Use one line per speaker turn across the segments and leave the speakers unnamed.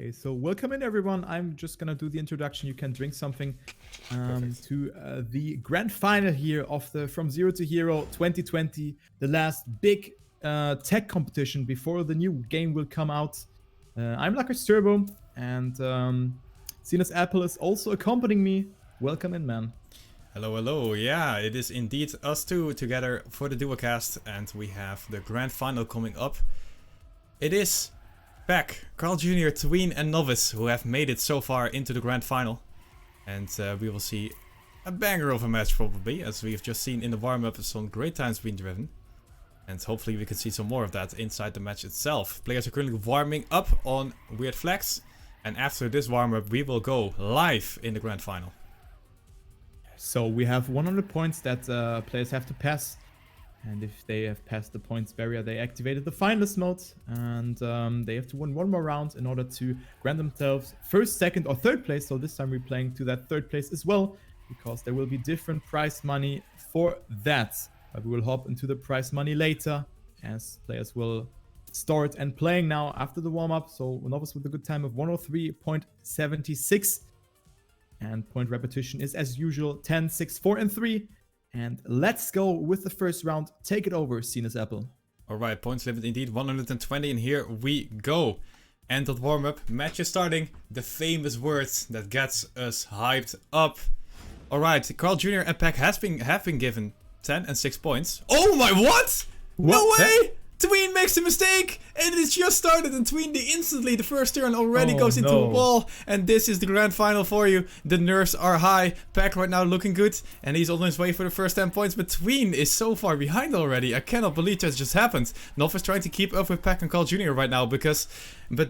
Okay, so welcome in everyone. I'm just gonna do the introduction. You can drink something to the grand final here of the From Zero to Hero 2020, the last big tech competition before the new game will come out. I'm Lucas Turbo, and Sinus Apple is also accompanying me. Welcome in, man.
Hello, hello. Yeah, it is indeed us two together for the duocast, and we have the grand final coming up. It is Pack, Carljr, Tween and Novis who have made it so far into the grand final. And we will see a banger of a match probably, as we have just seen in the warm-up some great times being driven. And hopefully we can see some more of that inside the match itself. Players are currently warming up on weird flags. And after this warm-up we will go live in the grand final.
So we have 100 points that players have to pass. And if they have passed the points barrier, they activated the finalist mode. And they have to win one more round in order to grant themselves first, second or third place. So this time we're playing to that third place as well, because there will be different prize money for that. But we will hop into the prize money later, as players will start and playing now after the warm-up. So Novis with a good time of 103.76. And point repetition is as usual 10, 6, 4 and 3. And let's go with the first round. Take it over, Sinus Apple.
Alright, points limit indeed 120, and here we go. End of warm-up, match is starting. The famous words that gets us hyped up. Alright, Carljr and Pack have been given 10 and 6 points. Oh my, what? No way! Tween makes a mistake, and it's just started, and Tween instantly, the first turn already goes into a wall, and this is the grand final for you. The nerves are high. Pack right now looking good, and he's on his way for the first 10 points, but Tween is so far behind already. I cannot believe that just happened. Novis trying to keep up with Pack and Carljr right now, but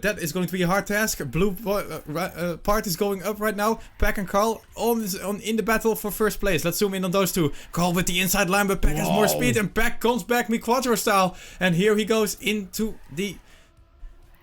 that is going to be a hard task. Blue part is going up right now. Pack and Carl in the battle for first place. Let's zoom in on those two. Carl with the inside line, but Pack has more speed, and Pack comes back Mi Quattro style, and here he goes into the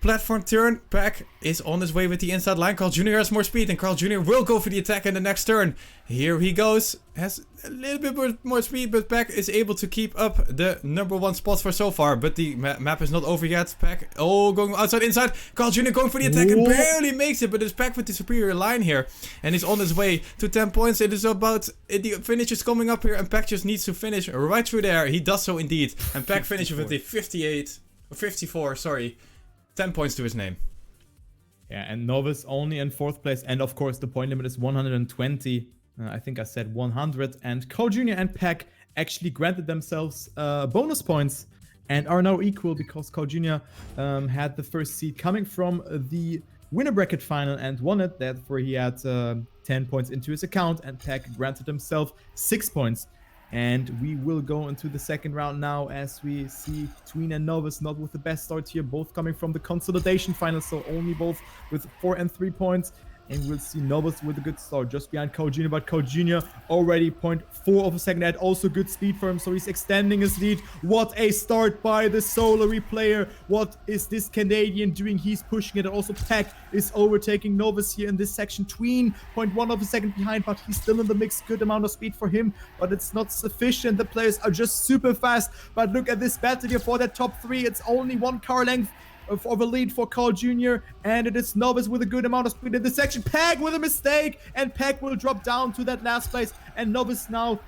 platform turn. Pack is on his way with the inside line. Carljr has more speed, and Carljr will go for the attack in the next turn. Here he goes. Has a little bit more speed, but Pack is able to keep up the #1 spot for so far. But the map is not over yet. Pack, going outside, inside. Carljr going for the attack and barely makes it, but it's Pack with the superior line here. And he's on his way to 10 points. It is about, the finish is coming up here, and Pack just needs to finish right through there. He does so indeed. And Pack finishes with the 54, sorry. 10 points to his name.
Yeah, and Novis only in 4th place. And of course, the point limit is 120. I think I said 100. And Carljr and Pack actually granted themselves bonus points and are now equal, because Carljr had the first seed coming from the winner bracket final and won it. Therefore, he had 10 points into his account, and Pack granted himself 6 points. And we will go into the second round now, as we see Tween and Novis not with the best start here, both coming from the consolidation final, so only both with 4 and 3 points. And we'll see Novis with a good start just behind Carljr, but Carljr already 0.4 of a second ahead. Also good speed for him, so he's extending his lead. What a start by the Solary player. What is this Canadian doing? He's pushing it. And also Pack is overtaking Novis here in this section. Tween 0.1 of a second behind, but he's still in the mix. Good amount of speed for him, but it's not sufficient. The players are just super fast. But look at this battle here for that top 3. It's only 1 car length of a lead for Carljr, and it is Novis with a good amount of speed in this section. Pack with a mistake, and Pack will drop down to that last place, and Novis now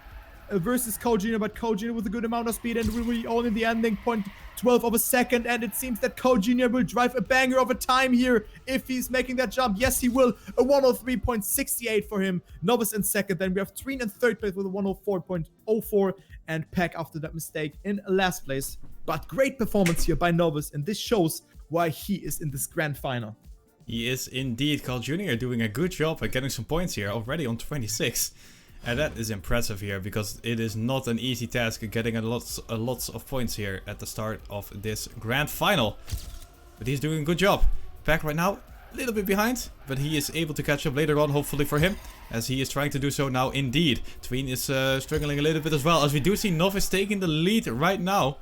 versus Carljr, but Carljr with a good amount of speed, and we will all in the ending 0.12 of a second, and it seems that Carljr will drive a banger of a time here if he's making that jump. Yes, he will. A 103.68 for him. Novis in second, then we have Tween in third place with a 104.04, and Pack after that mistake in last place. But great performance here by Novis, and this shows why he is in this grand final.
He is indeed. Carljr doing a good job at getting some points here already on 26. And that is impressive here, because it is not an easy task getting a lots of points here at the start of this grand final. But he's doing a good job. Pack right now a little bit behind, but he is able to catch up later on, hopefully for him, as he is trying to do so now indeed. Tween is struggling a little bit as well, as we do see Novis taking the lead right now.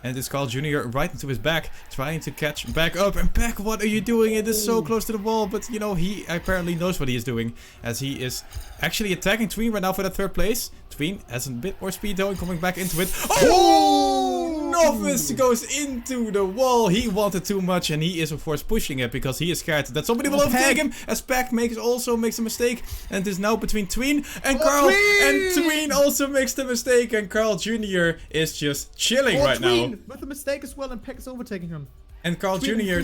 And it's Carljr right into his back, trying to catch back up. And Pack, what are you doing? It is so close to the wall, but you know, he apparently knows what he is doing, as he is actually attacking Tween right now for that third place. Tween has a bit more speed though, and coming back into it. Oh! Novis goes into the wall. He wanted too much, and he is of course pushing it because he is scared that somebody will overtake him. As Pack also makes a mistake, and it is now between Tween and Carl. And Tween also makes the mistake, and Carl Jr. is just chilling right now.
With a mistake as well, and Pack is overtaking him.
And Carl Jr.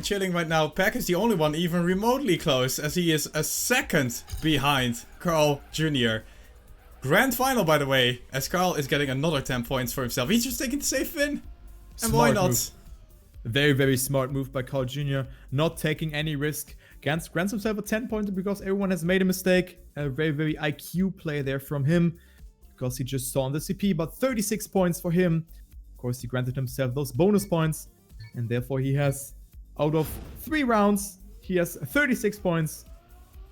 chilling right now. Pack is the only one even remotely close, as he is a second behind Carl Jr. Grand final, by the way, as Carl is getting another 10 points for himself. He's just taking the safe win. And why not?
Move. Very, very smart move by Carl Jr. Not taking any risk. Grants himself a 10 pointer because everyone has made a mistake. A very, very IQ play there from him, because he just saw on the CP, but 36 points for him. Of course, he granted himself those bonus points, and therefore he has, out of 3 rounds, he has 36 points.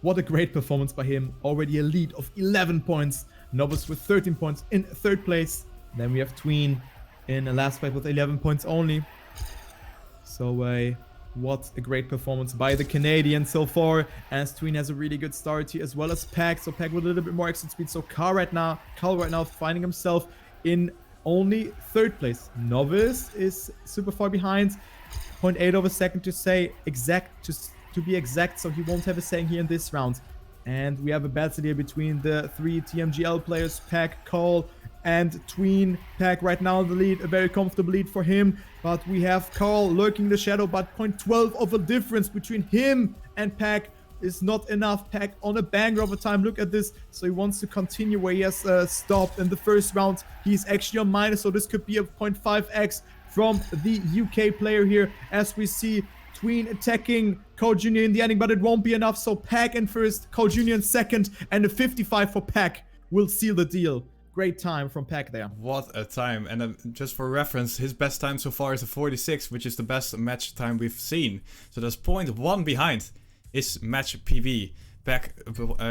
What a great performance by him. Already a lead of 11 points. Novis with 13 points in 3rd place. Then we have Tween in last place with 11 points only. So what a great performance by the Canadian so far, as Tween has a really good start here, as well as Pack. So Pack with a little bit more exit speed. So Carl right now finding himself in only 3rd place. Novis is super far behind. 0.8 of a second to be exact, so he won't have a saying here in this round. And we have a battle here between the 3 TMGL players, Pack, Carl, and Tween. Pack right now in the lead, a very comfortable lead for him. But we have Carl lurking in the shadow, but 0.12 of a difference between him and Pack is not enough. Pack on a banger of a time. Look at this. So he wants to continue where he has stopped in the first round. He's actually on minus, so this could be a 0.5x from the UK player here, as we see Tween attacking Carl Jr. in the ending, but it won't be enough. So Pack in first, Carl Jr. in second, and a 55 for Pack will seal the deal. Great time from Pack there.
What a time. And just for reference, his best time so far is a 46, which is the best match time we've seen. So there's 0.1 behind his match PB. Pack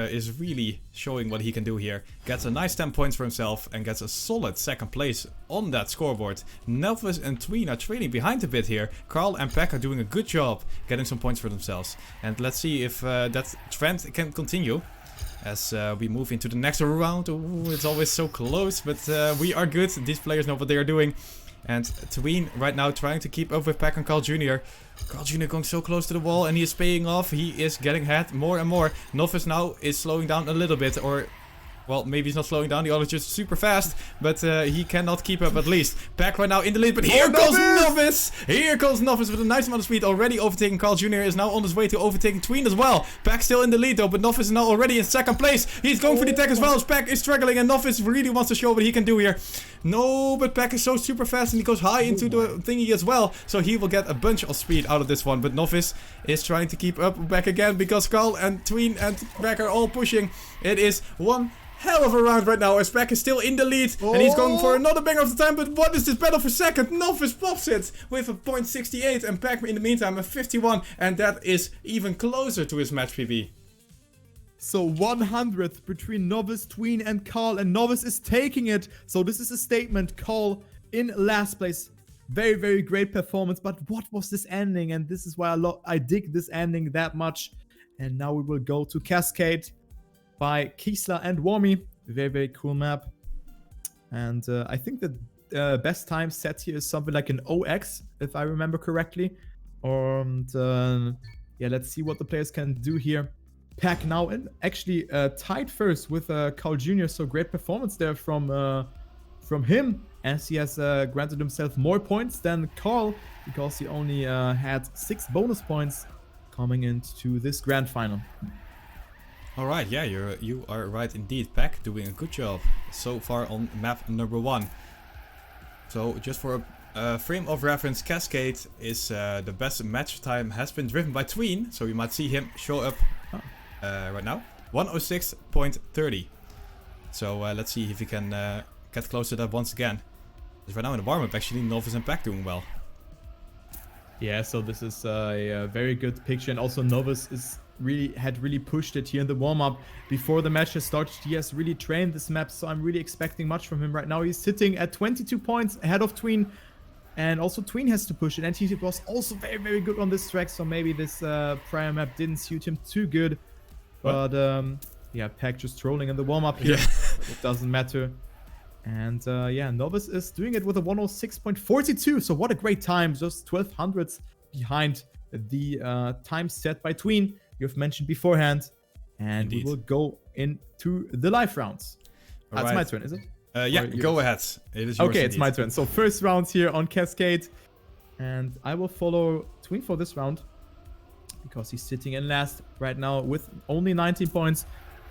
is really showing what he can do here. Gets a nice 10 points for himself and gets a solid 2nd place on that scoreboard. Novis and Tween are trailing behind a bit here. Carl and Pack are doing a good job getting some points for themselves. And let's see if that trend can continue as we move into the next round. Ooh, it's always so close, but we are good. These players know what they are doing. And Tween right now trying to keep up with Pack and Carl Jr. Carl Jr. going so close to the wall, and he is paying off. He is getting ahead more and more. Novis now is slowing down a little bit, or... well, maybe he's not slowing down, the other is just super fast, but he cannot keep up at least. Pack right now in the lead, but here comes Novis! Here comes Novis with a nice amount of speed, already overtaking Carl Jr. is now on his way to overtaking Tween as well. Pack still in the lead though, but Novis is now already in 2nd place. He's going for the attack as well, as Pack is struggling, and Novis really wants to show what he can do here. No, but Pack is so super fast, and he goes high into the thingy as well, so he will get a bunch of speed out of this one. But Novis is trying to keep up back again, because Carl and Tween and Pack are all pushing. It is one hell of a round right now, as Pack is still in the lead, and he's going for another banger of the time. But what is this battle for second? Novis pops it with a 0.68, and Pack in the meantime a 51, and that is even closer to his match PB.
So 100th between Novis, Tween, and Carl, and Novis is taking it. So this is a statement. Carl in last place. Very, very great performance. But what was this ending? And this is why I dig this ending that much. And now we will go to Cascade by Kiesler and Wormy. Very, very cool map. And I think the best time set here is something like an OX, if I remember correctly. And yeah, let's see what the players can do here. Pack now and actually tied first with Carl Jr. So great performance there from him, as he has granted himself more points than Carl, because he only had 6 bonus points coming into this grand final.
All right, yeah, you are right indeed. Pack doing a good job so far on map number 1. So just for a frame of reference, Cascade is the best match time has been driven by Tween, so you might see him show up right now. 106.30. So let's see if he can get close to that once again. Because right now in the warm-up, actually, Novis and Pack doing well.
Yeah, so this is a very good picture, and also Novis had really pushed it here in the warm-up before the match has started. He has really trained this map, so I'm really expecting much from him right now. He's sitting at 22 points ahead of Tween, and also Tween has to push it, and he was also very, very good on this track, so maybe this prior map didn't suit him too good. But yeah, Pack just trolling in the warm-up here. Yeah. It doesn't matter. And yeah, Novis is doing it with a 106.42. So what a great time. Just 12 hundredths behind the time set by Tween, you've mentioned beforehand. And
Indeed.
we will go into the live rounds. That's my turn, is it?
Yeah, go ahead. It is yours.
Okay, it's my turn. So first round here on Cascade. And I will follow Tween for this round, because he's sitting in last right now with only 19 points.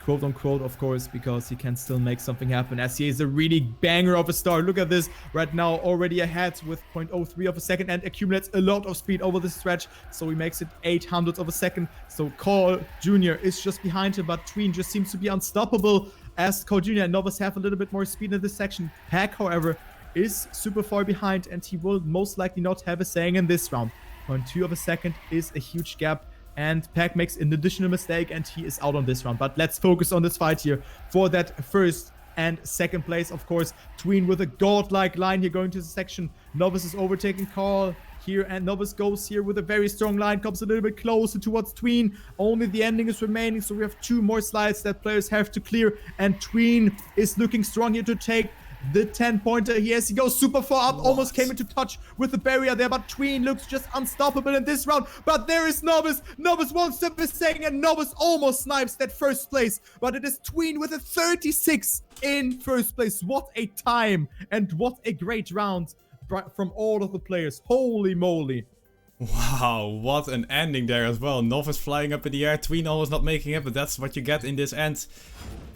Quote unquote, of course, because he can still make something happen, as he is a really banger of a start. Look at this right now, already ahead with 0.03 of a second and accumulates a lot of speed over the stretch. So he makes it 800 of a second. So Carljr is just behind him, but Tween just seems to be unstoppable, as Carljr and Novis have a little bit more speed in this section. Pack, however, is super far behind, and he will most likely not have a saying in this round. 0.2 of a second is a huge gap. And Pack makes an additional mistake, and he is out on this round. But let's focus on this fight here for that first and second place. Of course, Tween with a godlike line here going to the section. Novis is overtaking Carl here, and Novis goes here with a very strong line, comes a little bit closer towards Tween. Only the ending is remaining, so we have 2 more slides that players have to clear, and Tween is looking strong here to take the 10-pointer. Yes, he goes super far up, almost came into touch with the barrier there, but Tween looks just unstoppable in this round. But there is Novis. Novis won't stop his saying, and Novis almost snipes that first place. But it is Tween with a 36 in first place. What a time, and what a great round from all of the players. Holy moly.
Wow, what an ending there as well. Novis flying up in the air, Tween almost not making it, but that's what you get in this end.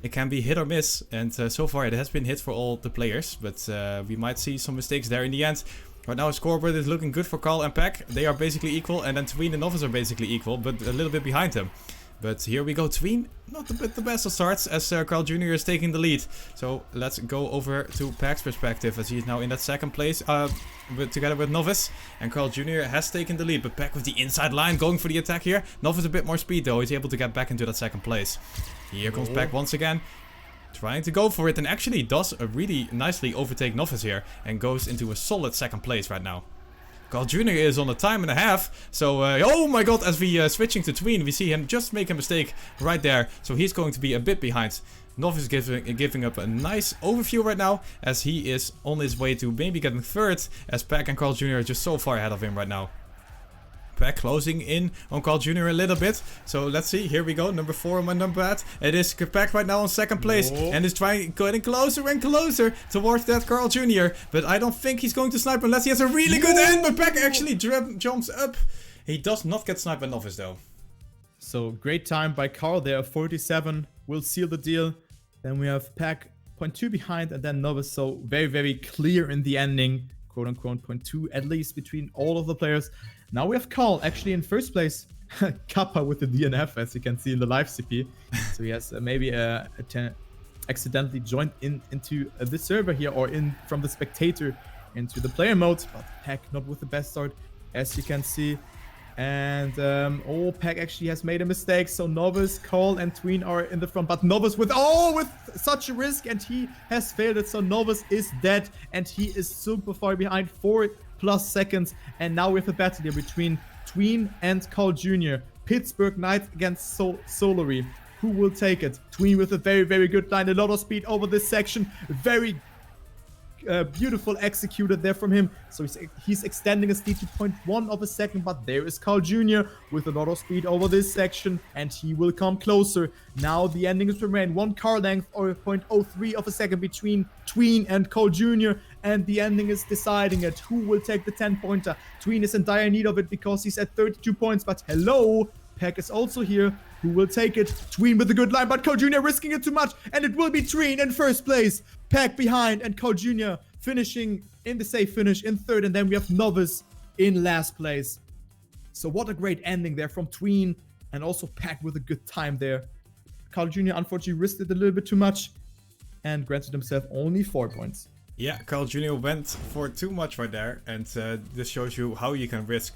It can be hit or miss, and so far it has been hit for all the players, but we might see some mistakes there in the end. Right now, scoreboard is looking good for Carl and Pack. They are basically equal, and then Tween and Novis are basically equal, but a little bit behind them. But here we go, Tween, not the best of starts, as Carljr is taking the lead. So let's go over to Pack's perspective, as he is now in that second place, together with Novis. And Carljr has taken the lead, but Pack with the inside line, going for the attack here. Novis a bit more speed though, he's able to get back into that second place. Here comes Pack once again, trying to go for it, and actually does really nicely overtake Novis here, and goes into a solid second place right now. Carljr is on a time and a half, so oh my god, as we switching to Tween, we see him just make a mistake right there, so he's going to be a bit behind. Novis giving up a nice overview right now, as he is on his way to maybe getting third, as Pack and Carljr are just so far ahead of him right now. Pack closing in on Carljr a little bit. So let's see. Here we go. Number 4 on my number pad. It is Pack right now on second place. And is getting closer and closer towards that Carljr. But I don't think he's going to snipe unless he has a really good end. But Pack actually jumps up. He does not get sniped by Novis though.
So great time by Carl there. 47 will seal the deal. Then we have Pack 0.2 behind, and then Novis. So very, very clear in the ending. Quote unquote 0.2 at least between all of the players. Now we have Carl actually in first place. Kappa with the DNF, as you can see in the live CP. So he has maybe accidentally joined into the server here, or in from the spectator into the player mode. But Pack not with the best start, as you can see. And Pack actually has made a mistake. So Novis, Carl, and Tween are in the front. But Novis with such a risk, and he has failed it. So Novis is dead, and he is super far behind, 4+ seconds. And now we have a battle here between Tween and Carljr. Pittsburgh Knights against Solary. Who will take it? Tween with a very, very good line. A lot of speed over this section. Very beautiful executed there from him. So he's extending his lead to 0.1 of a second, but there is Carljr with a lot of speed over this section, and he will come closer. Now the endings remain 1 car length or 0.03 of a second between Tween and Carljr, and the ending is deciding it. Who will take the 10-pointer? Tween is in dire need of it because he's at 32 points, but hello, Pack is also here. Who will take it? Tween with a good line, but Carljr risking it too much, and it will be Tween in first place. Pack behind, and Carljr finishing in the safe finish in third, and then we have Novis in last place. So what a great ending there from Tween, and also Pack with a good time there. Carljr unfortunately risked it a little bit too much, and granted himself only 4 points.
Yeah, Carljr went for too much right there, and this shows you how you can risk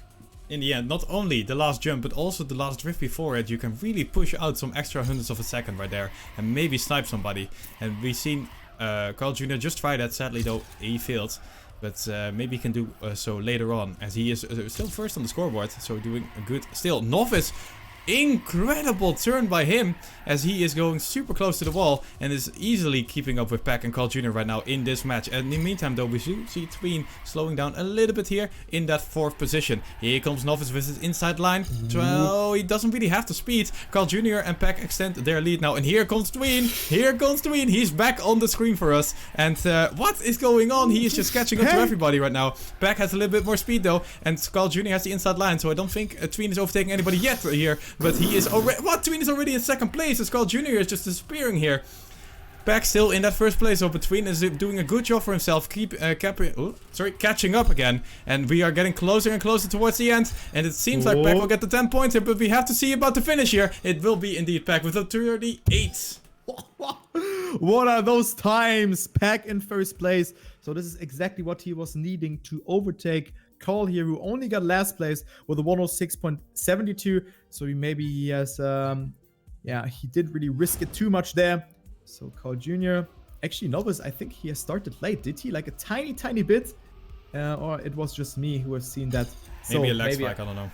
in the end, not only the last jump, but also the last drift before it. You can really push out some extra hundreds of a second right there, and maybe snipe somebody. And we've seen Carljr just try that. Sadly though, he failed, but maybe he can do so later on, as he is still first on the scoreboard, so doing a good. Still, Novis incredible turn by him as he is going super close to the wall and is easily keeping up with Pack and Carljr right now in this match. And in the meantime though, we see Tween slowing down a little bit here in that 4th position. Here comes Novis with his inside line. Oh, he doesn't really have the speed. Carljr and Pack extend their lead now, and here comes Tween. Here comes Tween. He's back on the screen for us. And what is going on? He is just catching up to everybody right now. Pack has a little bit more speed though, and Carljr has the inside line, so I don't think Tween is overtaking anybody yet here. But he is already... What? Tween is already in 2nd place as Carljr is just disappearing here. Pack still in that 1st place, so Tween is doing a good job for himself, catching up again. And we are getting closer and closer towards the end. And it seems like Pack will get the 10 points here, but we have to see about the finish here. It will be indeed Pack with a 38.
What are those times? Pack in 1st place. So this is exactly what he was needing to overtake Carljr, who only got last place with a 106.72. So he has, yeah, he didn't really risk it too much there. So Carljr, actually Novis, I think he has started late. Did he? Like a tiny bit? Or it was just me who has seen that.
Maybe a lag spike, I don't know.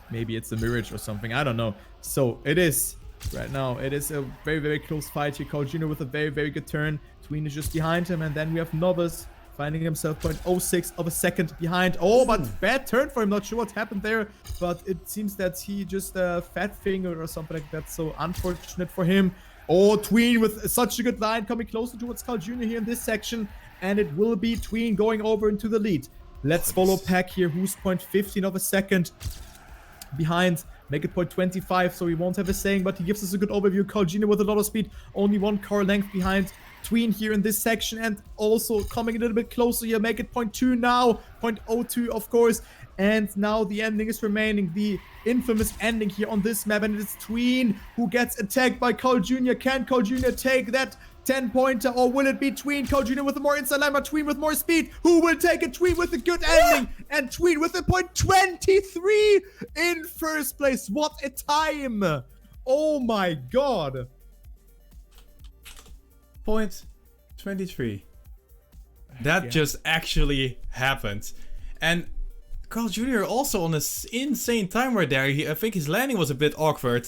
Maybe it's a mirage or something, I don't know. So it is, right now, it is a very close fight here. Carljr with a very good turn. Tween is just behind him, and then we have Novis finding himself 0.06 of a second behind. Oh, but bad turn for him. Not sure what happened there, but it seems that he just fat fingered or something like that. So unfortunate for him. Oh, Tween with such a good line coming closer towards Carljr here in this section. And it will be Tween going over into the lead. Let's follow Pack here, who's 0.15 of a second behind. Make it 0.25, so he won't have a saying, but he gives us a good overview. Carljr with a lot of speed, only 1 car length behind Tween here in this section, and also coming a little bit closer here. Make it 0.2 now, 0.02 of course. And now the ending is remaining, the infamous ending here on this map, and it is Tween who gets attacked by Carljr. Can Carljr take that 10-pointer, or will it be Tween? Carljr with a more inside line, but Tween with more speed. Who will take it? Tween with a good ending, and Tween with a 0.23 in 1st place. What a time! Oh my god!
0.23. That just actually happened. And Carljr also on this insane time right there. I think his landing was a bit awkward.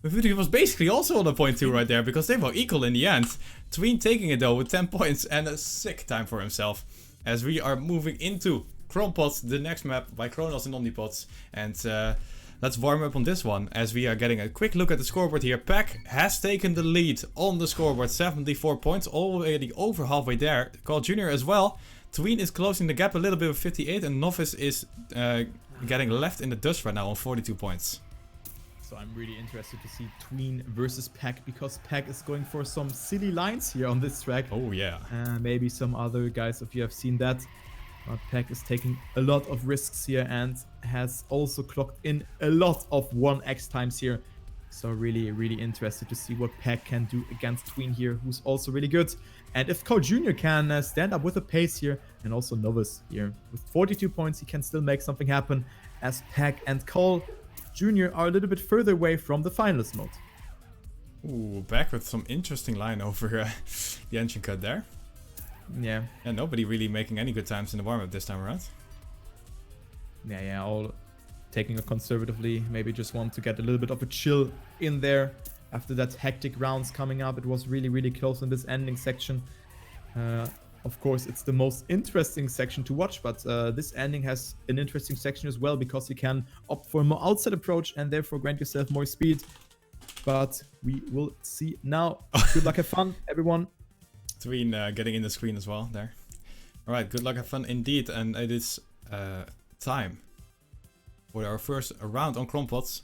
He was basically also on a 0.2 right there, because they were equal in the end. Tween taking it though with 10 points and a sick time for himself. As we are moving into Krampus, the next map by Kronos and Omnipods. And let's warm up on this one as we are getting a quick look at the scoreboard here. Pack has taken the lead on the scoreboard, 74 points, already over halfway there. Carljr as well. Tween is closing the gap a little bit with 58, and Novis is getting left in the dust right now on 42 points.
So I'm really interested to see Tween versus Pack, because Pack is going for some silly lines here on this track.
Oh yeah.
Maybe some other guys, if you have seen that. But Pack is taking a lot of risks here and has also clocked in a lot of 1x times here. So really interested to see what Pack can do against Tween here, who's also really good. And if Carljr can stand up with a pace here, and also Novis here. With 42 points, he can still make something happen, as Pack and Carljr are a little bit further away from the finalist mode.
Ooh, back with some interesting line over the engine cut there.
Yeah.
And nobody really making any good times in the warm-up this time around.
Yeah, all taking it conservatively. Maybe just want to get a little bit of a chill in there. After that hectic rounds coming up, it was really close in this ending section. Of course, it's the most interesting section to watch, but this ending has an interesting section as well, because you can opt for a more outside approach and therefore grant yourself more speed. But we will see now. Good luck, have fun, everyone.
Tween getting in the screen as well there. Alright, good luck, have fun indeed. And it is time for our first round on Krampus.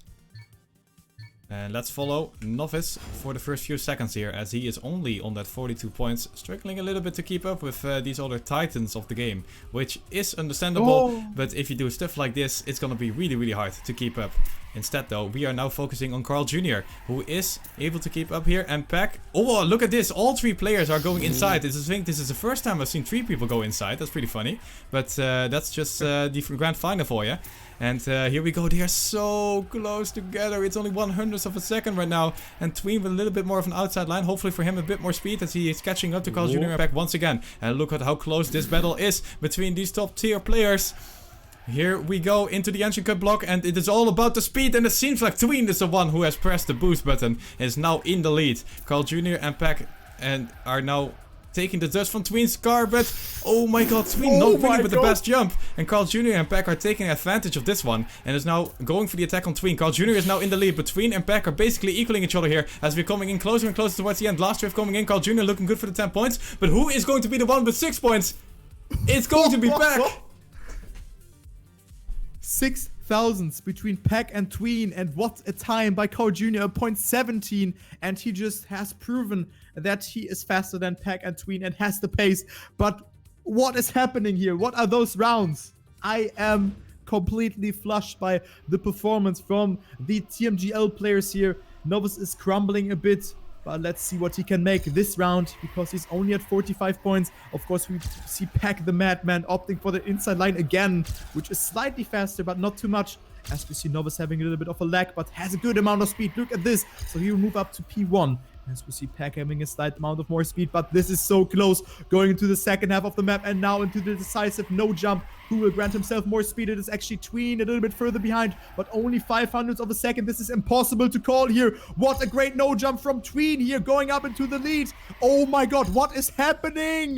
And let's follow Novis for the first few seconds here, as he is only on that 42 points, struggling a little bit to keep up with these other titans of the game, which is understandable, but if you do stuff like this, it's gonna be really hard to keep up. Instead though, we are now focusing on Carljr, who is able to keep up here, and Pack. Oh, look at this, all 3 players are going inside. I think this is the first time I've seen 3 people go inside. That's pretty funny, but that's just the grand final for you. And here we go, they are so close together. It's only 100th of a second right now. And Tween with a little bit more of an outside line. Hopefully for him a bit more speed as he is catching up to Carljr back once again. And look at how close this battle is between these top tier players. Here we go into the engine cut block, and it is all about the speed, and it seems like Tween is the one who has pressed the boost button, is now in the lead. Carl Jr. and Pack are now taking the dust from Tween's car, but oh my god, Tween not really with the best jump. And Carl Jr. and Pack are taking advantage of this one, and is now going for the attack on Tween. Carl Jr. is now in the lead, but Tween and Pack are basically equaling each other here, as we're coming in closer and closer towards the end. Last drift coming in, Carl Jr. looking good for the 10 points, but who is going to be the one with 6 points? It's going to be Pack!
6 thousandths between Pack and Tween, and what a time by Carl Jr. 0.17, and he just has proven that he is faster than Pack and Tween and has the pace. But what is happening here? What are those rounds? I am completely flushed by the performance from the TMGL players here. Novis is crumbling a bit, but let's see what he can make this round, because he's only at 45 points. Of course, we see Pack the Madman opting for the inside line again, which is slightly faster, but not too much. As we see Novis having a little bit of a lag, but has a good amount of speed. Look at this. So he will move up to P1. As we see Pack having a slight amount of more speed, but this is so close. Going into the second half of the map, and now into the decisive no jump. Who will grant himself more speed? It is actually Tween, a little bit further behind, but only 500ths of a second. This is impossible to call here. What a great no jump from Tween here, going up into the lead. Oh my god, what is happening?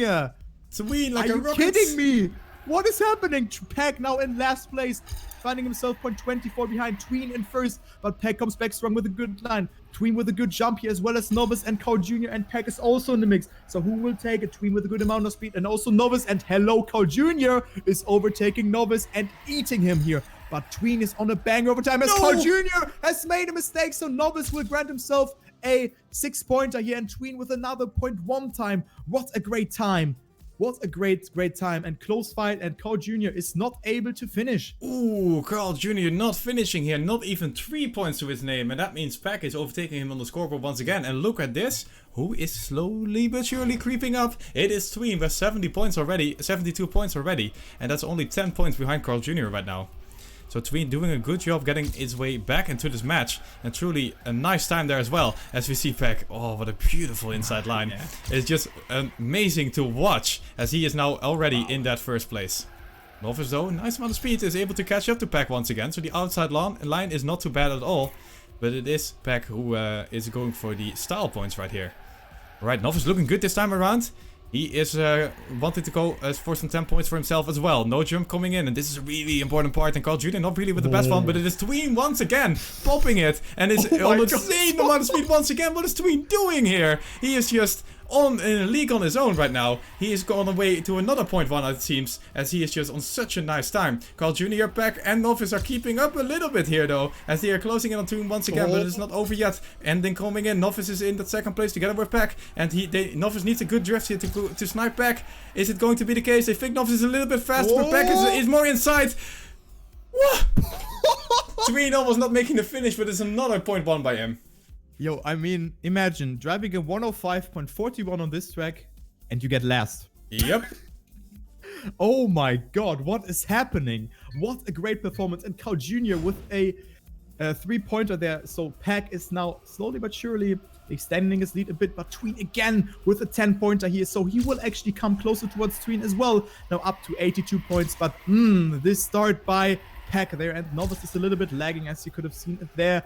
Tween like
Are
a
you
rocket.
kidding me? What is happening? Pack now in last place, finding himself 0.24 behind. Tween in first, but Pack comes back strong with a good line. Tween with a good jump here, as well as Novis and Carl Jr. and Pack is also in the mix. So who will take it? Tween with a good amount of speed, and also Novis, and hello, Carl Jr. is overtaking Novis and eating him here. But Tween is on a bang over time, as Carl Jr. has made a mistake, so Novis will grant himself a 6-pointer here, and Tween with another 0.1 time. What a great time. What a great time, and close fight, and Carl Jr. is not able to finish.
Ooh, Carl Jr. not finishing here, not even 3 points to his name, and that means Pack is overtaking him on the scoreboard once again. And look at this, who is slowly but surely creeping up? It is Tween with 70 points already, 72 points already, and that's only 10 points behind Carl Jr. right now. So Tween doing a good job getting his way back into this match, and truly a nice time there as well, as we see Pack. Oh, what a beautiful inside line.
Yeah.
It's just amazing to watch, as he is now already in that first place. Novis though, nice amount of speed, is able to catch up to Pack once again, so the outside line is not too bad at all, but it is Pack who is going for the style points right here. Right, Novis looking good this time around. He is wanting to go for some 10 points for himself as well. No jump coming in, and this is a really important part. And Carl Jr. not really with the best one, but it is Tween once again popping it, and is on the same amount of speed once again. What is Tween doing here? He is just in a league on his own right now. He is going away to another 0.1, it seems, as he is just on such a nice time. Carl Jr., Pack, and Novis are keeping up a little bit here though, as they are closing in on Tween once again, but it's not over yet. And then coming in, Novis is in that second place together with Pack, and Novis needs a good drift here to snipe Pack. Is it going to be the case? I think Novis is a little bit faster, but Pack is more inside. Tween almost not making the finish, but it's another 0.1 by him.
Yo, I mean, imagine driving a 105.41 on this track, and you get last.
Yep.
Oh my god, what is happening? What a great performance. And Carl Jr. with a 3-pointer there. So Pack is now slowly but surely extending his lead a bit, but Tween again with a 10-pointer here. So he will actually come closer towards Tween as well. Now up to 82 points, but this start by Pack there, and Novis is a little bit lagging, as you could have seen it there.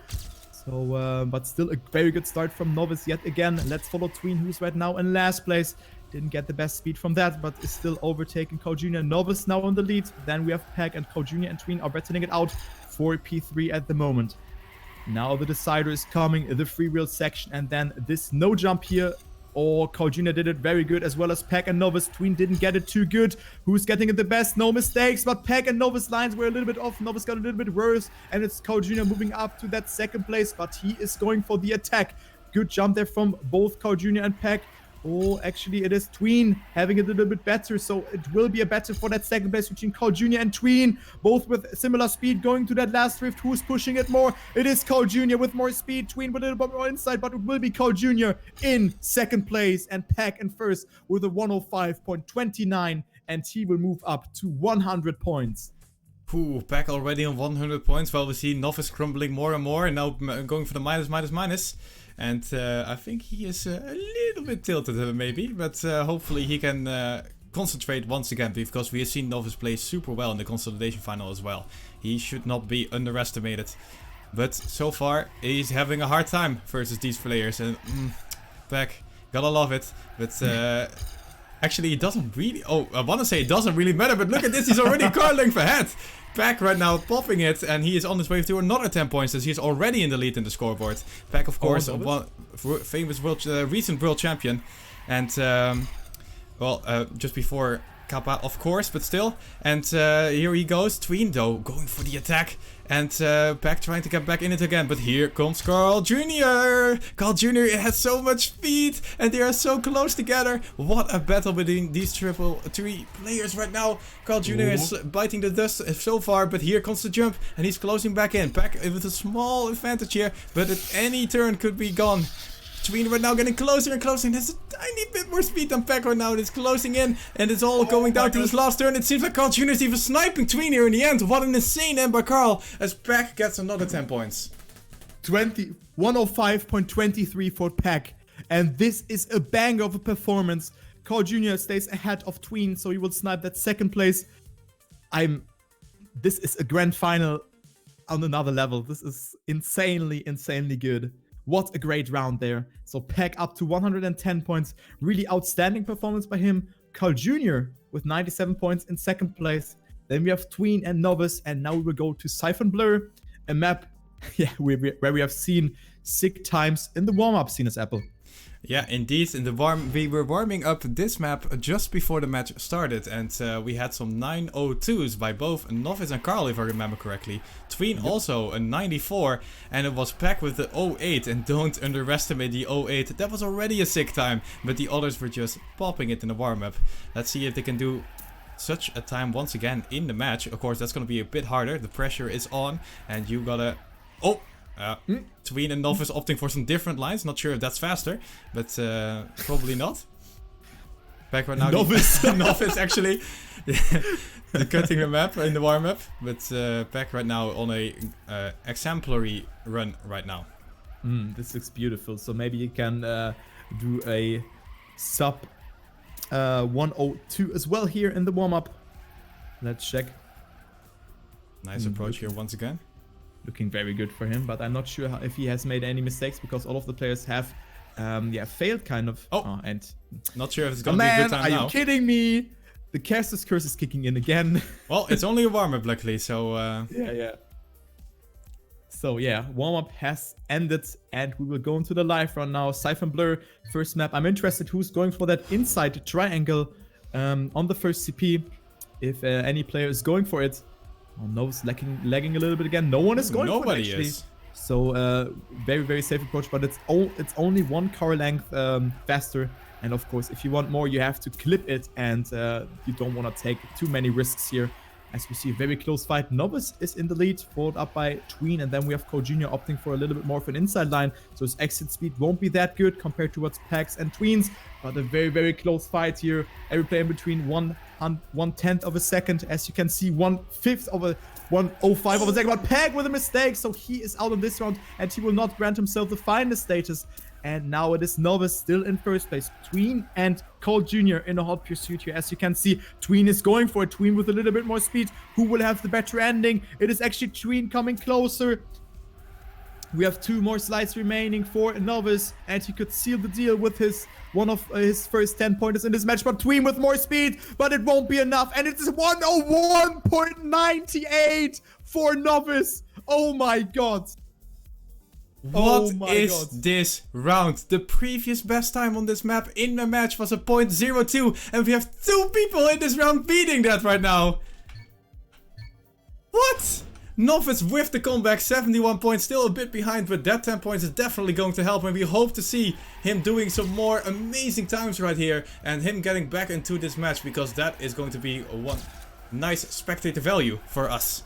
So, but still a very good start from Novis yet again. Let's follow Tween, who's right now in last place. Didn't get the best speed from that, but is still overtaking Carl Jr. Novis now on the lead. Then we have Pack, and Carl Jr. and Tween are battling it out for P3 at the moment. Now the decider is coming, the free wheel section, and then this no jump here. Oh, Carl Jr. did it very good, as well as Pack and Novis. Tween didn't get it too good. Who's getting it the best? No mistakes, but Pack and Novis lines were a little bit off. Novis got a little bit worse, and it's Carl Jr. moving up to that second place, but he is going for the attack. Good jump there from both Carl Jr. and Pack. Oh, actually, it is Tween having it a little bit better, so it will be a battle for that second place between Carl Jr. and Tween, both with similar speed going to that last drift. Who's pushing it more? It is Carl Jr. with more speed, Tween with a little bit more inside, but it will be Carl Jr. in second place, and Pack in first with a 105.29, and he will move up to 100 points.
Ooh, Pack already on 100 points, while we see Novis crumbling more and more, and now going for the minus. And I think he is a little bit tilted maybe, but hopefully he can concentrate once again, because we have seen Novis play super well in the consolidation final as well. He should not be underestimated. But so far, he's having a hard time versus these players. And Peck, gotta love it. But actually, he doesn't really... Oh, I want to say it doesn't really matter, but look at this. He's already car length ahead. Peck right now popping it, and he is on his way to another 10 points, as he's already in the lead in the scoreboard. Peck, of course, famous recent world champion. And, just before Kappa, of course, but still. And here he goes. Tween, though, going for the attack. And Peck trying to get back in it again. But here comes Carljr. Carljr has so much speed. And they are so close together. What a battle between these three players right now. Carljr is biting the dust so far. But here comes the jump. And he's closing back in. Peck with a small advantage here. But at any turn could be gone. Tween right now getting closer and closer, and there's a tiny bit more speed than Peck right now. It's closing in, and it's all going down to this last turn. It seems like Carljr is even sniping Tween here in the end. What an insane end by Carl, as Peck gets another 10 points.
105.23 for Peck, and this is a banger of a performance. Carljr stays ahead of Tween, so he will snipe that second place. This is a grand final on another level. This is insanely good. What a great round there. So Peck up to 110 points. Really outstanding performance by him. Carljr with 97 points in second place. Then we have Tween and Novis. And now we will go to Siphon Blur. A map where we have seen sick times in the warm-up scene as Apple.
Yeah, indeed. We were warming up this map just before the match started, and we had some 902s by both Novis and Carl, if I remember correctly. Tween also a 94, and it was Peck with the 08, and don't underestimate the 08. That was already a sick time, but the others were just popping it in the warm-up. Let's see if they can do such a time once again in the match. Of course, that's going to be a bit harder. The pressure is on, and you gotta... Tween and Novis opting for some different lines. Not sure if that's faster, but probably not. Back right now.
Novis.
Novis actually cutting the map in the warm-up, but back right now on a exemplary run right now.
This looks beautiful. So maybe you can do a sub 102 as well here in the warm-up. Let's check.
Nice approach here once again.
Looking very good for him, but I'm not sure if he has made any mistakes, because all of the players have failed kind of. And
not sure if it's gonna be a good time now.
Are you kidding me? The caster's curse is kicking in again.
Well, it's only a warm-up luckily, so
yeah. So yeah, warm-up has ended, and we will go into the live run now. Siphon Blur, first map. I'm interested who's going for that inside triangle on the first CP. If any player is going for it. Oh, Novis lagging a little bit again. No one is going for it, actually.
Nobody is.
So very safe approach, but it's only one car length faster. And of course, if you want more, you have to clip it, and you don't want to take too many risks here. As we see, a very close fight. Novis is in the lead, followed up by Tween, and then we have Carljr opting for a little bit more of an inside line. So his exit speed won't be that good compared to what's Peck's and Tween's, but a very close fight here. Every player in between 1/10 of a second, as you can see, 1/5 of a 1/05 of a second. But Peck with a mistake, so he is out on this round, and he will not grant himself the finalist status. And now it is Novis still in first place. Tween and Carljr in a hot pursuit here. As you can see, Tween is going for it. Tween with a little bit more speed. Who will have the better ending? It is actually Tween coming closer. We have 2 more slides remaining for Novis, and he could seal the deal with one of his first 10 pointers in this match. But Tween with more speed, but it won't be enough. And it is 101.98 for Novis. Oh my god.
What is this round? The previous best time on this map in the match was a .02, and we have 2 people in this round beating that right now. What? Novis with the comeback, 71 points, still a bit behind, but that 10 points is definitely going to help, and we hope to see him doing some more amazing times right here, and him getting back into this match, because that is going to be one nice spectator value for us.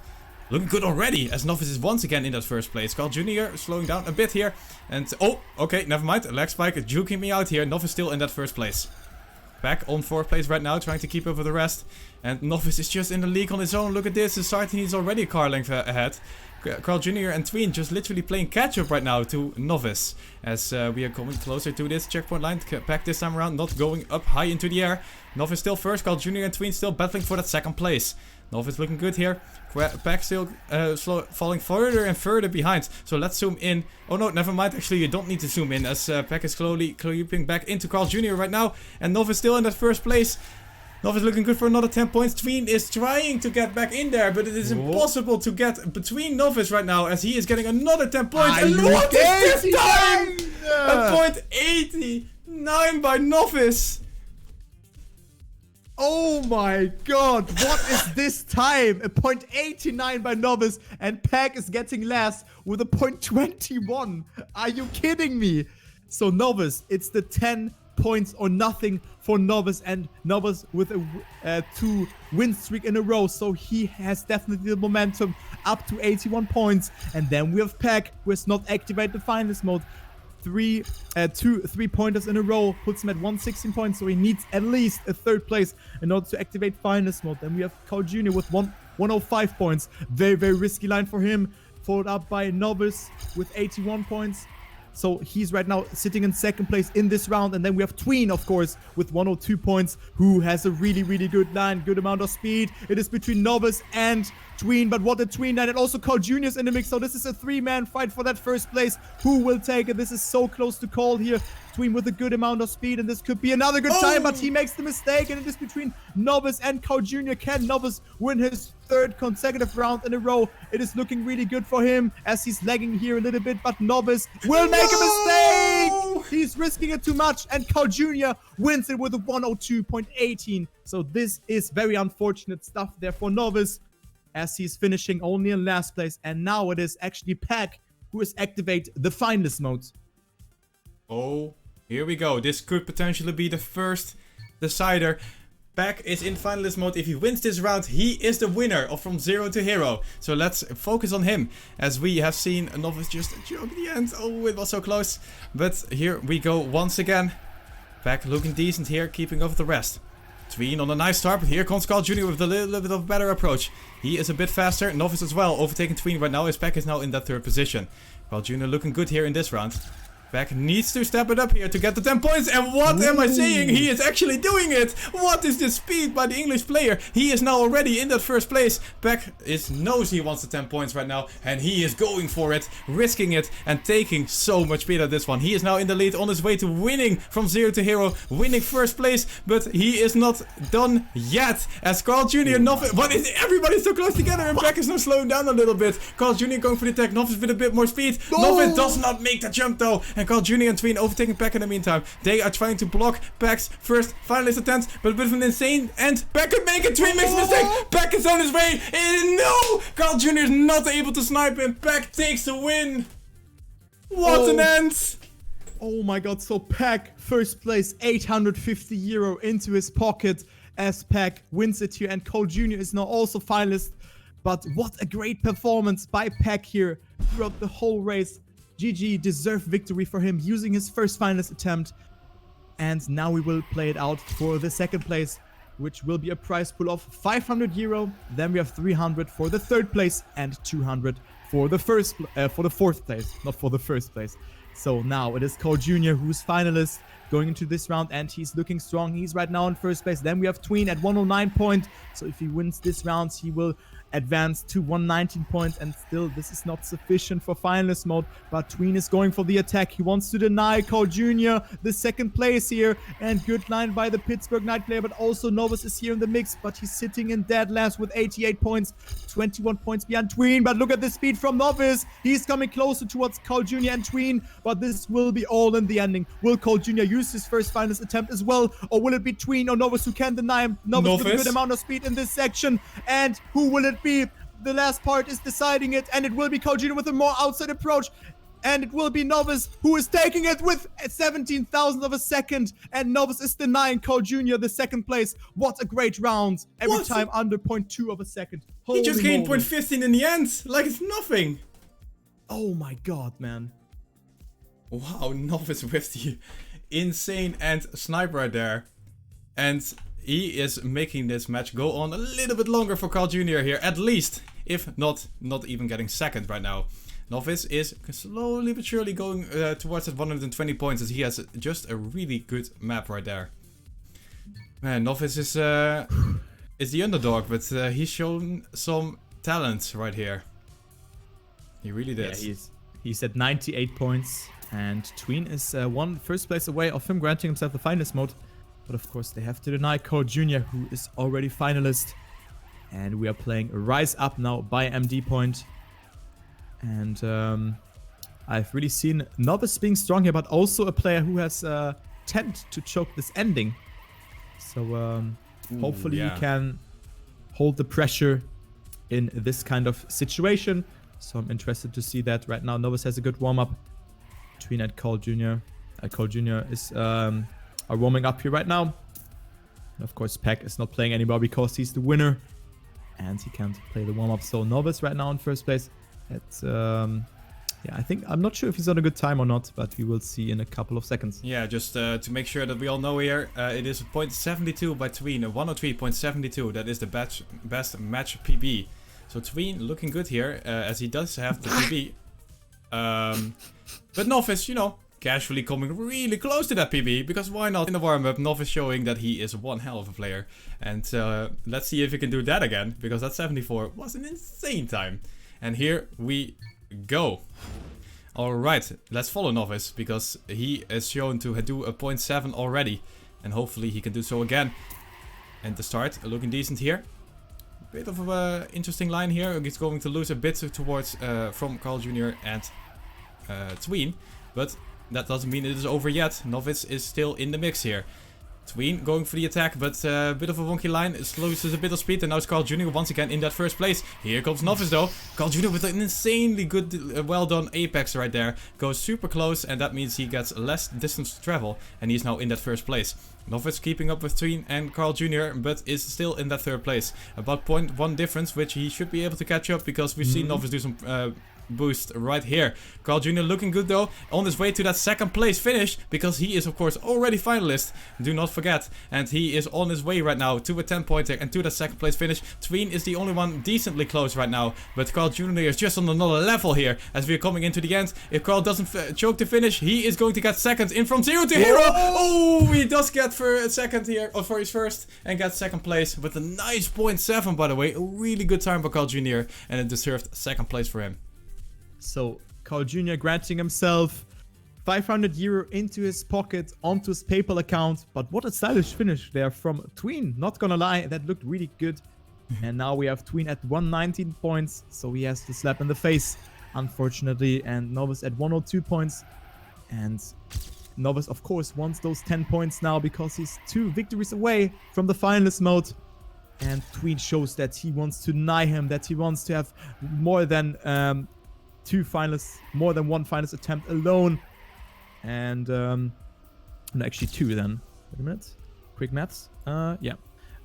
Looking good already, as Novis is once again in that first place. Carljr slowing down a bit here. And, oh, okay, never mind. Leg spike juking me out here. Novis still in that first place. Back on 4th place right now, trying to keep up with the rest. And Novis is just in the league on his own. Look at this, Siphon is already a car length ahead. Carl Jr. and Tween just literally playing catch-up right now to Novis. As we are coming closer to this checkpoint line. Pack this time around, not going up high into the air. Novis still first, Carl Jr. and Tween still battling for that second place. Novis looking good here. Pack still falling further and further behind. So let's zoom in. Oh no, never mind. Actually, you don't need to zoom in as Pack is slowly creeping back into Carl Jr. right now. And Novis still in that first place. Novis looking good for another 10 points. Tween is trying to get back in there, but it is impossible to get between Novis right now as he is getting another 10 points. And what is this time? A point 89 by Novis.
Oh my god, what is this time? A point 89 by Novis, and Pack is getting last with a point 21. Are you kidding me? So Novis, it's the 10 points or nothing for Novis, and Novis with a 2 win streak in a row, so he has definitely the momentum up to 81 points. And then we have Pack, who has not activated the finalist mode. 3 pointers in a row puts him at 116 points, so he needs at least a 3rd place in order to activate finalist mode. Then we have Carl Jr. with 105 points. Very, very risky line for him. Followed up by Novis with 81 points. So he's right now sitting in 2nd place in this round. And then we have Tween, of course, with 102 points, who has a really, really good line, good amount of speed. It is between Novis and Tween, but what a Tween line, and also Carl Jr.'s in the mix. So this is a 3-man fight for that 1st place. Who will take it? This is so close to call here. Tween with a good amount of speed, and this could be another good time, but he makes the mistake, and it is between Novis and Carl Jr. Can Novis win his 3rd consecutive round in a row? It is looking really good for him as he's lagging here a little bit, but Novis will make a mistake. He's risking it too much, and Carl Jr. wins it with a 102.18. So this is very unfortunate stuff there for Novis, as he's finishing only in last place. And now it is actually Pack who has activated the finalist mode.
Oh, here we go. This could potentially be the first decider. Pack is in finalist mode. If he wins this round, he is the winner of From Zero to Hero. So let's focus on him, as we have seen Novis just choke at the end. Oh, it was so close. But here we go once again. Pack looking decent here, keeping up with the rest. Tween on a nice start, but here comes Carl Jr. with a little bit of a better approach. He is a bit faster. Novis as well, overtaking Tween right now. His Pack is now in that 3rd position. Carl Jr. looking good here in this round. Pack needs to step it up here to get the 10 points. And what am I saying? He is actually doing it. What is this speed by the English player? He is now already in that 1st place. Pack knows he wants the 10 points right now. And he is going for it, risking it, and taking so much speed at this one. He is now in the lead on his way to winning From Zero to Hero, winning 1st place. But he is not done yet. As Carl Jr. and Novis, what is it? Everybody's so close together, and Pack is now slowing down a little bit. Carl Jr. going for the attack. Novis with a bit more speed. Novis does not make the jump though. And Carl Jr. and Tween overtaking Pack in the meantime. They are trying to block Pack's first finalist attempt, but a bit of an insane end. Pack could make it. Tween makes a mistake. Pack is on his way. And no! Carl Jr. is not able to snipe him. Pack takes the win. What an end!
Oh my god, so Pack, 1st place, 850 euro into his pocket as Pack wins it here, and Carl Jr. is now also finalist. But what a great performance by Pack here throughout the whole race. GG, deserved victory for him using his 1st finalist attempt. And now we will play it out for the 2nd place, which will be a prize pool of 500 euro. Then we have 300 for the 3rd place and 200 for the 4th place, not for the 1st place. So now it is Carl Jr. who's finalist going into this round, and he's looking strong. He's right now in 1st place. Then we have Tween at 109 points. So if he wins this round, he will advance to 119 points, and still this is not sufficient for finalist mode. But Tween is going for the attack. He wants to deny Carl Jr. the 2nd place here, and good line by the Pittsburgh Knight player, but also Novis is here in the mix, but he's sitting in dead last with 88 points, 21 points behind Tween. But look at the speed from Novis. He's coming closer towards Carl Jr. and Tween, but this will be all in the ending. Will Carl Jr. use his 1st finalist attempt as well, or will it be Tween or Novis who can deny him? Novis with a good amount of speed in this section, and who will it be? The last part is deciding it, and it will be Carl Jr. with a more outside approach, and it will be Novis who is taking it with 17,000 of a second, and Novis is denying Carl Jr. the 2nd place. What a great round. Every time under 0.2 of a second.
He just gained 0.15 in the end, like it's nothing.
Oh my god, man.
Wow, Novis with the insane end sniper right there. And he is making this match go on a little bit longer for Carl Jr. here, at least. if not even getting second right now. Novis is slowly but surely going towards that 120 points, as he has just a really good map right there. Man, Novis is the underdog, but he's shown some talent right here. He really did.
Yeah, he's at 98 points, and Tween is one first place away of him granting himself the finalist mode. But of course, they have to deny Carljr, who is already finalist. And we are playing Rise Up now by MD point. And I've really seen Novis being strong here, but also a player who has tend to choke this ending. So hopefully he can hold the pressure in this kind of situation. So I'm interested to see that. Right now, Novis has a good warm-up. Tween and Carljr. Carljr is are warming up here right now. And of course, Peck is not playing anymore because he's the winner. And he can't play the warm-up. So Novis right now in first place. At, yeah, I'm not sure if he's on a good time or not, but we will see in a couple of seconds.
Yeah, just to make sure that we all know here, it is 0.72 by Tween, 103.72. That is the best match PB. So Tween looking good here, as he does have the PB. But Novis, you know, casually coming really close to that PB, because why not? In the warm-up, Novis showing that he is one hell of a player. And let's see if he can do that again, because that 74 was an insane time. And here we go. Alright, let's follow Novis, because he is shown to do a 0.7 already. And hopefully he can do so again. And the start, looking decent here. Bit of an interesting line here. He's going to lose a bit towards from Carljr and Tween. But that doesn't mean it is over yet. Novis is still in the mix here. Tween going for the attack, but a bit of a wonky line. It loses a bit of speed, and now it's Carljr once again in that first place. Here comes Novis though. Carljr with an insanely good, well done apex right there. Goes super close, and that means he gets less distance to travel. And he's now in that first place. Novis keeping up with Tween and Carljr, but is still in that third place. About 0.1 difference, which he should be able to catch up, because we've seen Novis do some boost right here. Carljr looking good though, on his way to that second place finish, because he is of course already finalist, do not forget, and he is on his way right now to a 10-pointer and to that second place finish. Tween is the only one decently close right now, but Carljr is just on another level here as we're coming into the end. If Carl doesn't choke the finish, he is going to get second in from 0 to hero. Oh, he does get for a second here, or for his first, and gets second place with a nice 0.7 by the way. A really good time for Carljr, and a deserved second place for him.
So Carljr granting himself 500 euro into his pocket, onto his PayPal account. But what a stylish finish there from Tween. Not gonna lie, that looked really good. And now we have Tween at 119 points. So he has the slap in the face, unfortunately. And Novis at 102 points. And Novis, of course, wants those 10 points now, because he's 2 victories away from the finalist mode. And Tween shows that he wants to deny him, that he wants to have more than 2 finalists, more than 1 finalist attempt alone. And actually 2 then. Wait a minute. Quick maths. Yeah.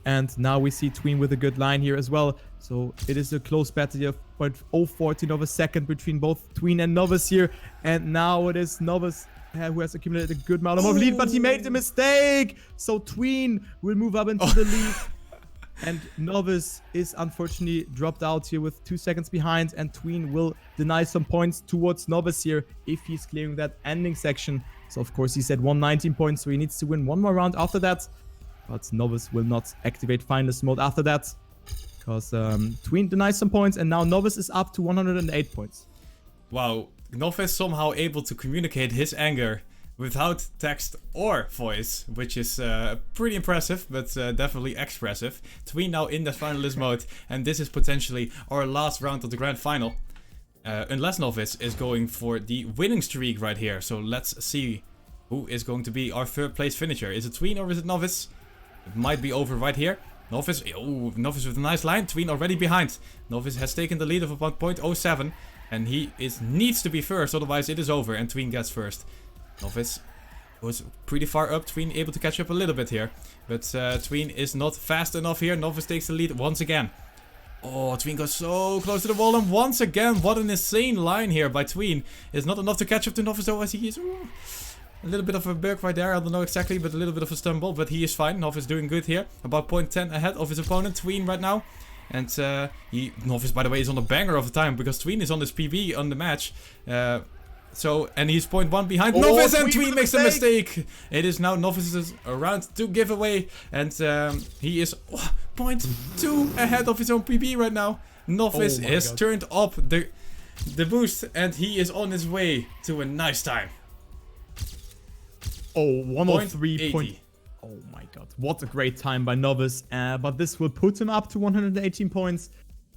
And now we see Tween with a good line here as well. So it is a close battle of 0.014 of a second between both Tween and Novis here. And now it is Novis who has accumulated a good amount of lead, but he made a mistake. So Tween will move up into the lead. And Novis is unfortunately dropped out here with 2 seconds behind, and Tween will deny some points towards Novis here if he's clearing that ending section. So of course he's at 119 points, so he needs to win 1 more round after that. But Novis will not activate finalist mode after that, because Tween denies some points, and now Novis is up to 108 points.
Wow, Novis somehow able to communicate his anger without text or voice, which is pretty impressive, but definitely expressive. Tween now in the finalist mode, and this is potentially our last round of the grand final. Unless Novis is going for the winning streak right here. So let's see who is going to be our third place finisher. Is it Tween or is it Novis? It might be over right here. Novis, oh, Novis with a nice line. Tween already behind. Novis has taken the lead of about 0.07, and he needs to be first, otherwise it is over, and Tween gets first. Novis was pretty far up. Tween able to catch up a little bit here. But Tween is not fast enough here. Novis takes the lead once again. Oh, Tween goes so close to the wall. And once again, what an insane line here by Tween. It's not enough to catch up to Novis though, as he is a little bit of a bug right there. I don't know exactly, but a little bit of a stumble. But he is fine. Novis doing good here. About 0.10 ahead of his opponent. Tween right now. And Novis, by the way, is on a banger of the time because Tween is on his PB on the match. And he's 0.1 behind Novis, and Tween makes a mistake. It is now Novis's round to give away, and he is 0.2 ahead of his own PB right now. Novis has turned up the boost, and he is on his way to a nice time.
Oh, 103. Oh my god, what a great time by Novis. But this will put him up to 118 points.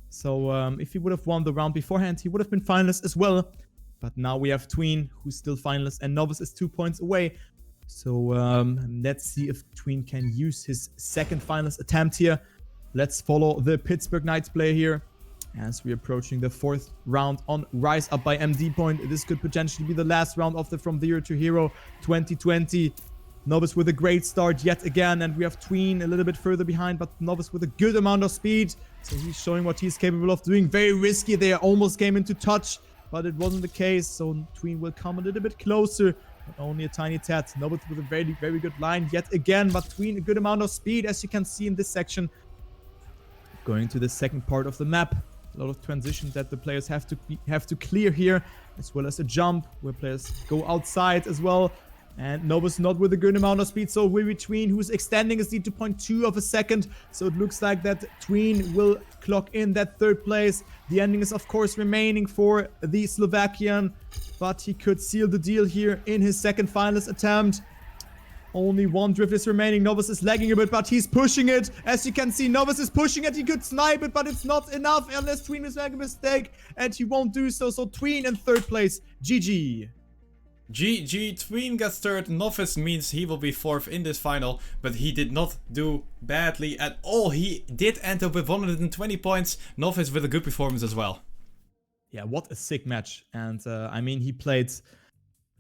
So if he would have won the round beforehand, he would have been finalist as well. But now we have Tween, who's still finalist, and Novis is 2 points away. So let's see if Tween can use his second finalist attempt here. Let's follow the Pittsburgh Knights player here as we're approaching the 4th round on Rise Up by MD Point. This could potentially be the last round of the From Zero to Hero 2020. Novis with a great start yet again, and we have Tween a little bit further behind, but Novis with a good amount of speed. So he's showing what he's capable of doing. Very risky there, almost came into touch, but it wasn't the case. So Tween will come a little bit closer, but only a tiny tad. Novis with a very, very good line yet again, but Tween a good amount of speed, as you can see in this section. Going to the second part of the map. A lot of transitions that the players have to clear here, as well as a jump where players go outside as well. And Novis not with a good amount of speed, so we're Tween, who's extending his lead to 0.2 of a second. So it looks like that Tween will clock in that 3rd place. The ending is of course remaining for the Slovakian, but he could seal the deal here in his second finalist attempt. Only one drift is remaining. Novis is lagging a bit, but he's pushing it. As you can see, Novis is pushing it. He could snipe it, but it's not enough unless Tween is making a mistake, and he won't do so. So Tween in 3rd place. GG.
GG, Tween gets 3rd. Novis means he will be 4th in this final, but he did not do badly at all. He did end up with 120 points. Novis with a good performance as well.
Yeah, what a sick match. And I mean, he played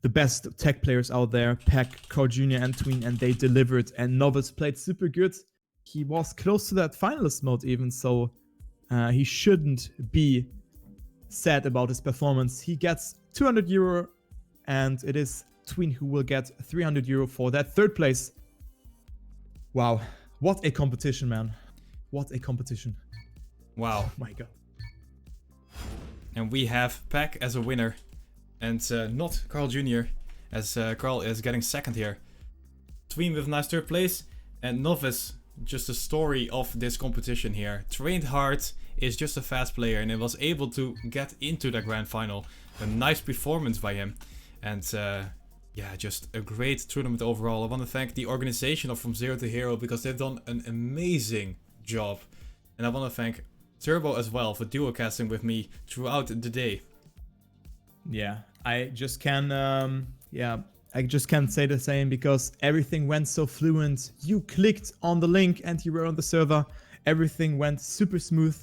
the best tech players out there, Peck, Carljr, and Tween, and they delivered. And Novis played super good. He was close to that finalist mode even, so he shouldn't be sad about his performance. He gets 200 euro, and it is Tween who will get 300 euro for that 3rd place. Wow, what a competition, man. What a competition.
Wow.
Oh my god.
And we have Peck as a winner. And not Carljr, as Carl is getting 2nd here. Tween with a nice 3rd place. And Novis, just a story of this competition here. Trained hard, is just a fast player, and he was able to get into the grand final. A nice performance by him. And yeah, just a great tournament overall. I want to thank the organization of From Zero to Hero because they've done an amazing job. And I want to thank Turbo as well for duocasting with me throughout the day.
Yeah, I just can say the same because everything went so fluent. You clicked on the link and you were on the server. Everything went super smooth,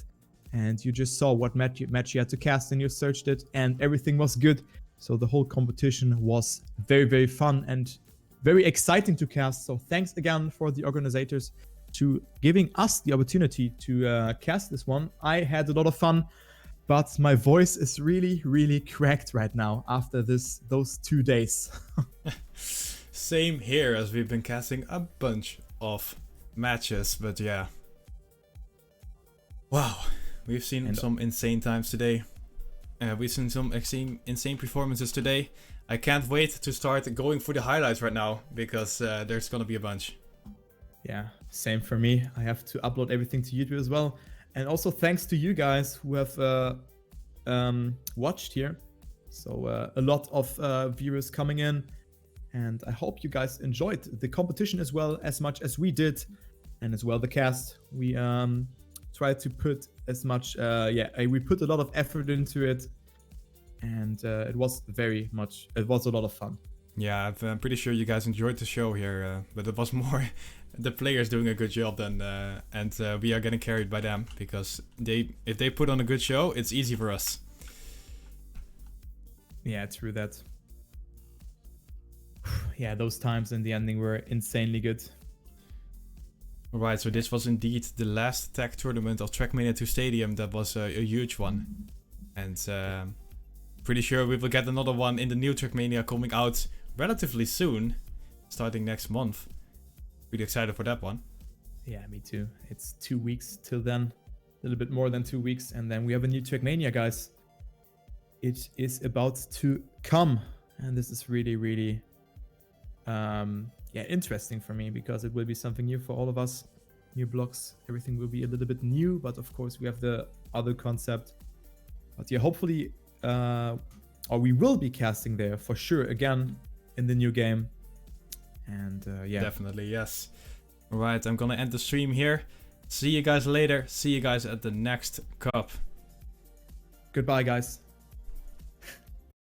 and you just saw what match you had to cast, and you searched it, and everything was good. So the whole competition was very, very fun and very exciting to cast. So thanks again for the organizers to giving us the opportunity to cast this one. I had a lot of fun. But my voice is really, really cracked right now after those 2 days.
Same here, as we've been casting a bunch of matches, but yeah. Wow, we've seen some insane times today. We've seen some insane performances today. I can't wait to start going for the highlights right now, because there's gonna be a bunch.
Yeah, same for me. I have to upload everything to YouTube as well. And also thanks to you guys who have watched here. So a lot of viewers coming in. And I hope you guys enjoyed the competition as well as much as we did. And as well the cast. We tried to put as much, we put a lot of effort into it. And it was a lot of fun.
Yeah, I'm pretty sure you guys enjoyed the show here. But it was more the players doing a good job than, and we are getting carried by them. Because if they put on a good show, it's easy for us.
Yeah, true that. Yeah, those times in the ending were insanely good.
Alright, so this was indeed the last tech tournament of Trackmania 2 Stadium. That was a huge one. And pretty sure we will get another one in the new Trackmania coming out relatively soon. Starting next month. Really excited for that one.
Yeah, me too. It's 2 weeks till then. little bit more than 2 weeks, and then we have a new Trackmania, guys. It is about to come, and this is really, really, yeah, interesting for me because it will be something new for all of us. New blocks, everything will be a little bit new, but of course we have the other concept. But yeah, hopefully, or we will be casting there for sure again in the new game. And yeah,
Definitely, yes. Alright, I'm gonna end the stream here. See you guys later. See you guys at the next cup.
goodbye, guys.